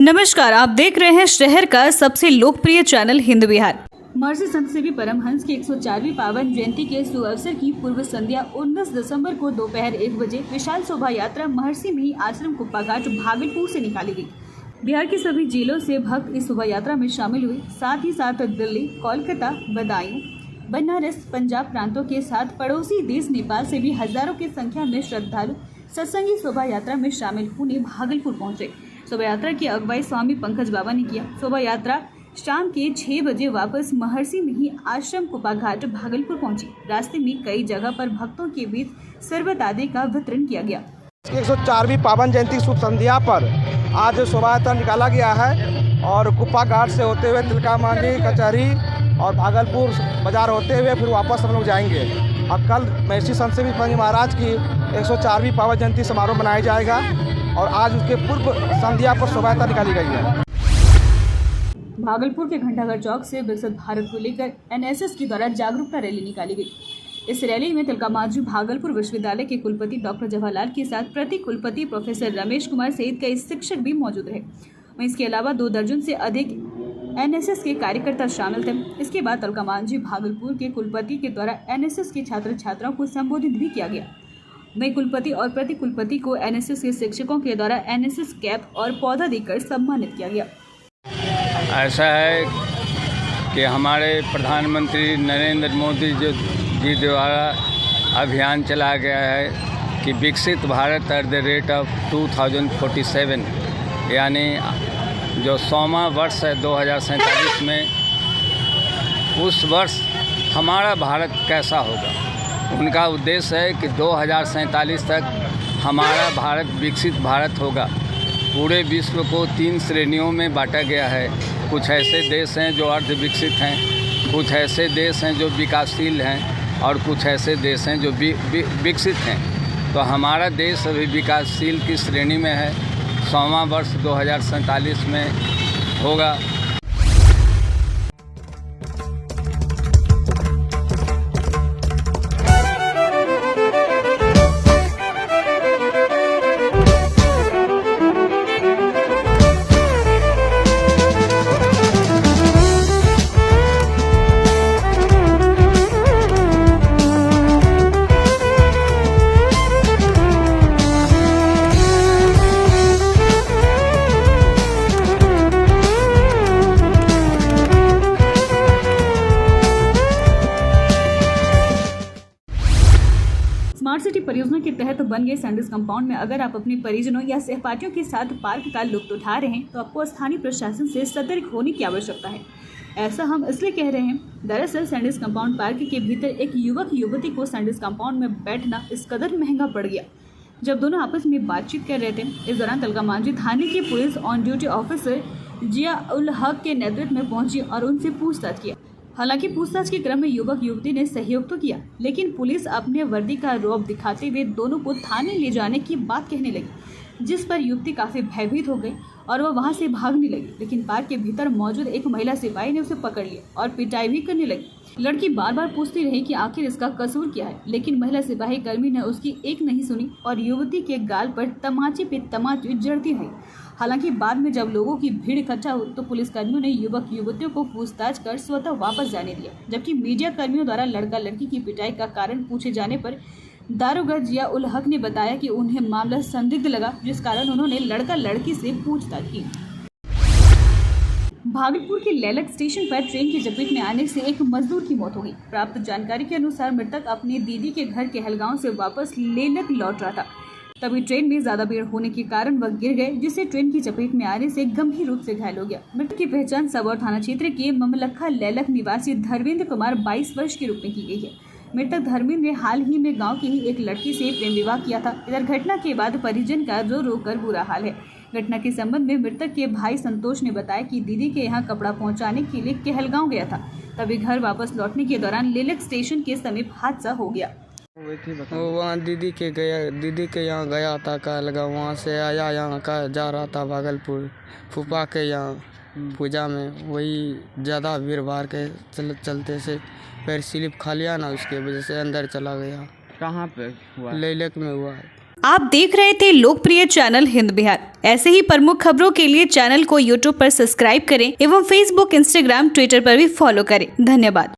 नमस्कार, आप देख रहे हैं शहर का सबसे लोकप्रिय चैनल हिंद विहार। महर्षि संत सेवी परमहंस की 104वीं पावन जयंती के सुअवसर की पूर्व संध्या 19 दिसंबर को दोपहर 1 बजे विशाल शोभा यात्रा महर्षि मिहि आश्रम कुप्पा घाट भागलपुर से निकाली गई। बिहार के सभी जिलों से भक्त इस शोभा यात्रा में शामिल हुए। साथ ही साथ दिल्ली, कोलकाता, बदायूं, बनारस, पंजाब प्रांतों के साथ पड़ोसी देश नेपाल से भी हजारों की संख्या में श्रद्धालु सत्संगी शोभा यात्रा में शामिल होने भागलपुर पहुंचे। शोभा यात्रा की अगुवाई स्वामी पंकज बाबा ने किया। शोभा यात्रा शाम के 6 बजे वापस महर्षि मिहि आश्रम कुप्पा घाट भागलपुर पहुंची। रास्ते में कई जगह पर भक्तों के बीच शरबत आदि का वितरण किया गया। 104वीं पावन जयंती शुभ संध्या पर आज शोभा यात्रा निकाला गया है और कुप्पा घाट से होते हुए तिलका मांझी कचहरी और भागलपुर बाजार होते हुए फिर वापस हम लोग जाएंगे। और कल महर्षि संत सेवी परमहंस महाराज की 104वीं पावन जयंती समारोह मनाया जाएगा और आज उसके पूर्व संध्या पर शोभा यात्रा निकाली गई है। भागलपुर के घंटाघर चौक से विकसित भारत को लेकर एनएसएस की द्वारा जागरूकता रैली निकाली गई। इस रैली में तिलका मांझी भागलपुर विश्वविद्यालय के कुलपति डॉक्टर जवाहरलाल के साथ प्रति कुलपति प्रोफेसर रमेश कुमार सहित कई शिक्षक भी मौजूद रहे। वहीं इसके अलावा 2 दर्जन से अधिक एनएसएस के कार्यकर्ता शामिल थे। इसके बाद तिलका मांझी भागलपुर के कुलपति के द्वारा एनएसएस के छात्र छात्राओं को संबोधित भी किया गया। वहीं कुलपति और प्रति कुलपति को एनएसएस के शिक्षकों के द्वारा एनएसएस कैप और पौधा देकर सम्मानित किया गया। ऐसा है कि हमारे प्रधानमंत्री नरेंद्र मोदी जी द्वारा अभियान चलाया गया है कि विकसित Bharat at the rate of 2047, यानी जो 100वां वर्ष है 2047 में, उस वर्ष हमारा भारत कैसा होगा। उनका उद्देश्य है कि 2047 तक हमारा भारत विकसित भारत होगा। पूरे विश्व को 3 श्रेणियों में बांटा गया है। कुछ ऐसे देश हैं जो अर्ध विकसित हैं, कुछ ऐसे देश हैं जो विकासशील हैं और कुछ ऐसे देश हैं जो विकसित हैं। तो हमारा देश अभी विकासशील की श्रेणी में है। 100वां वर्ष 2047 में होगा। स्मार्ट सिटी परियोजना के तहत बन गए सैंडिस कंपाउंड में अगर आप अपने परिजनों या सहपाठियों के साथ पार्क का लुत्फ उठा रहे हैं तो आपको स्थानीय प्रशासन से सतर्क होने की आवश्यकता है। ऐसा हम इसलिए कह रहे हैं, दरअसल सैंडिस कंपाउंड पार्क के भीतर एक युवक युवती को सैंडिस कंपाउंड में बैठना इस कदर महंगा पड़ गया। जब दोनों आपस में बातचीत कर रहे थे, इस दौरान तिलका मांझी थाने की पुलिस ऑन ड्यूटी ऑफिसर जिया उल हक के नेतृत्व में पहुंची और उनसे पूछताछ किया। हालांकि पूछताछ के क्रम में युवक युवती ने सहयोग तो किया, लेकिन पुलिस अपने वर्दी का रौब दिखाते हुए दोनों को थाने ले जाने की बात कहने लगी, जिस पर युवती काफी भयभीत हो गई और वह वहां से भागने लगी। लेकिन पार्क के भीतर मौजूद एक महिला सिपाही ने उसे पकड़ लिया और पिटाई भी करने लगी। लड़की बार बार पूछती रही कि आखिर इसका कसूर क्या है, लेकिन महिला सिपाही कर्मी ने उसकी एक नहीं सुनी और युवती के गाल पर तमाचे पे तमाचे जड़ती रही। हालांकि बाद में जब लोगों की भीड़ इकट्ठा हुई तो पुलिसकर्मियों ने युवक युवतियों को पूछताछ कर स्वतः वापस जाने दिया, जबकि मीडिया कर्मियों द्वारा लड़का लड़की की पिटाई का कारण पूछे जाने पर दारोगा जिया उल हक ने बताया कि उन्हें मामला संदिग्ध लगा, जिस कारण उन्होंने लड़का लड़की से पूछताछ की। भागलपुर के लेलक स्टेशन पर ट्रेन की चपेट में आने से एक मजदूर की मौत हो गई। प्राप्त जानकारी के अनुसार मृतक अपनी दीदी के घर कहलगांव से वापस लेलक लौट रहा था। तभी ट्रेन में ज्यादा भीड़ होने के कारण वह गिर गए, जिससे ट्रेन की चपेट में आने से गंभीर रूप से घायल हो गया। मृतक की पहचान सबौर थाना क्षेत्र के ममलखा लेलक निवासी धर्मेंद्र कुमार 22 वर्ष के रूप में की गई है। मृतक धर्मेंद्र ने हाल ही में गांव की ही एक लड़की से प्रेम विवाह किया था। इधर घटना के बाद परिजन का रो रो कर बुरा हाल है। घटना के संबंध में मृतक के भाई संतोष ने बताया कि दीदी के यहाँ कपड़ा पहुँचाने के लिए कहलगांव गया था। तभी घर वापस लौटने के दौरान लेलक स्टेशन के समीप हादसा हो गया। वो वहाँ दीदी के यहाँ गया था कहलगांव, वहाँ से आया यहाँ का जा रहा था भागलपुर फूफा के यहाँ पूजा में। वही ज़्यादा भीड़ भाड़ के चलते से पैर स्लिप खा लिया ना, उसके वजह से अंदर चला गया। कहाँ पे हुआ? लेलक में हुआ। आप देख रहे थे लोकप्रिय चैनल हिंद बिहार। ऐसे ही प्रमुख खबरों के लिए चैनल को यूट्यूब पर सब्सक्राइब करें एवं फेसबुक, इंस्टाग्राम, ट्विटर पर भी फॉलो करें। धन्यवाद।